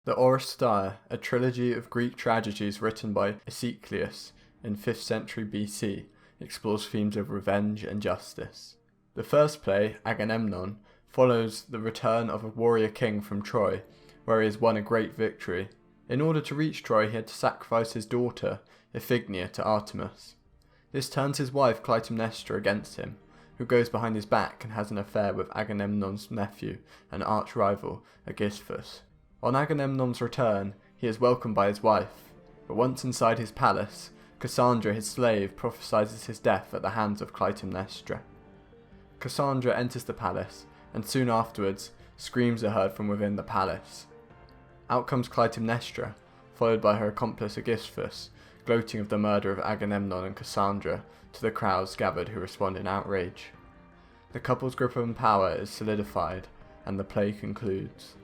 The Oresteia, a trilogy of Greek tragedies written by Aeschylus in 5th century BC, explores themes of revenge and justice. The first play, Agamemnon, follows the return of a warrior king from Troy, where he has won a great victory. In order to reach Troy, he had to sacrifice his daughter, Iphigenia, to Artemis. This turns his wife Clytemnestra against him, who goes behind his back and has an affair with Agamemnon's nephew and arch-rival, Aeschylus. On Agamemnon's return, he is welcomed by his wife, but once inside his palace, Cassandra, his slave, prophesies his death at the hands of Clytemnestra. Cassandra enters the palace, and soon afterwards, screams are heard from within the palace. Out comes Clytemnestra, followed by her accomplice Aeschylus, gloating of the murder of Agamemnon and Cassandra to the crowds gathered who respond in outrage. The couple's grip on power is solidified, and the play concludes.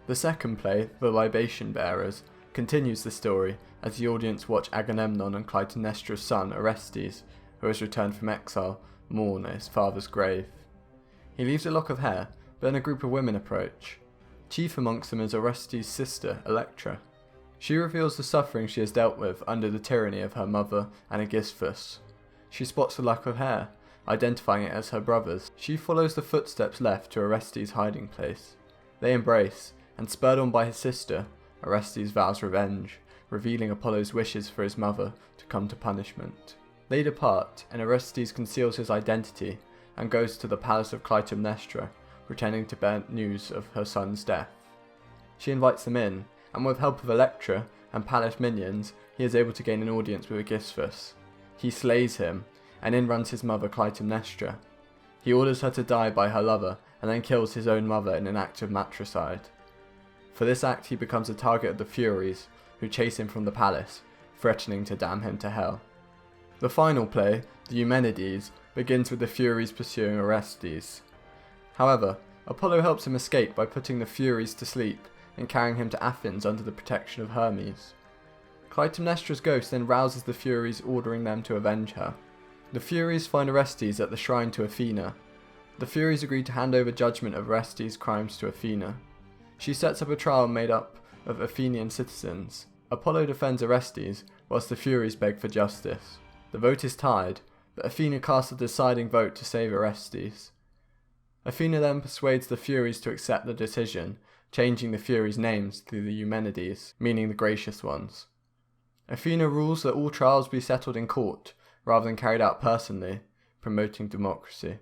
The second play, The Libation Bearers, continues the story as the audience watch Agamemnon and Clytemnestra's son Orestes, who has returned from exile, mourn at his father's grave. He leaves a lock of hair, but then a group of women approach. Chief amongst them is Orestes' sister, Electra. She reveals the suffering she has dealt with under the tyranny of her mother and Aeschylus. She spots the lock of hair, identifying it as her brother's. She follows the footsteps left to Orestes' hiding place. They embrace, and spurred on by his sister, Orestes vows revenge, revealing Apollo's wishes for his mother to come to punishment. They depart, and Orestes conceals his identity and goes to the palace of Clytemnestra, pretending to bear news of her son's death. She invites them in, and with help of Electra and palace minions, he is able to gain an audience with Aeschylus. He slays him, and in runs his mother Clytemnestra. He orders her to die by her lover, and then kills his own mother in an act of matricide. For this act he becomes the target of the Furies, who chase him from the palace, threatening to damn him to hell. The final play, the Eudmenides, begins with the Furies pursuing Orestes. However, Apollo helps him escape by putting the Furies to sleep and carrying him to Athens under the protection of Hermes. Clytemnestra's ghost then rouses the Furies, ordering them to avenge her. The Furies find Orestes at the shrine to Athena. The Furies agree to hand over judgment of Orestes' crimes to Athena. She sets up a trial made up of Athenian citizens. Apollo defends Orestes, whilst the Furies beg for justice. The vote is tied, but Athena casts a deciding vote to save Orestes. Athena then persuades the Furies to accept the decision, changing the Furies' names to the Humanities, meaning the gracious ones. Athena rules that all trials be settled in court, rather than carried out personally, promoting democracy.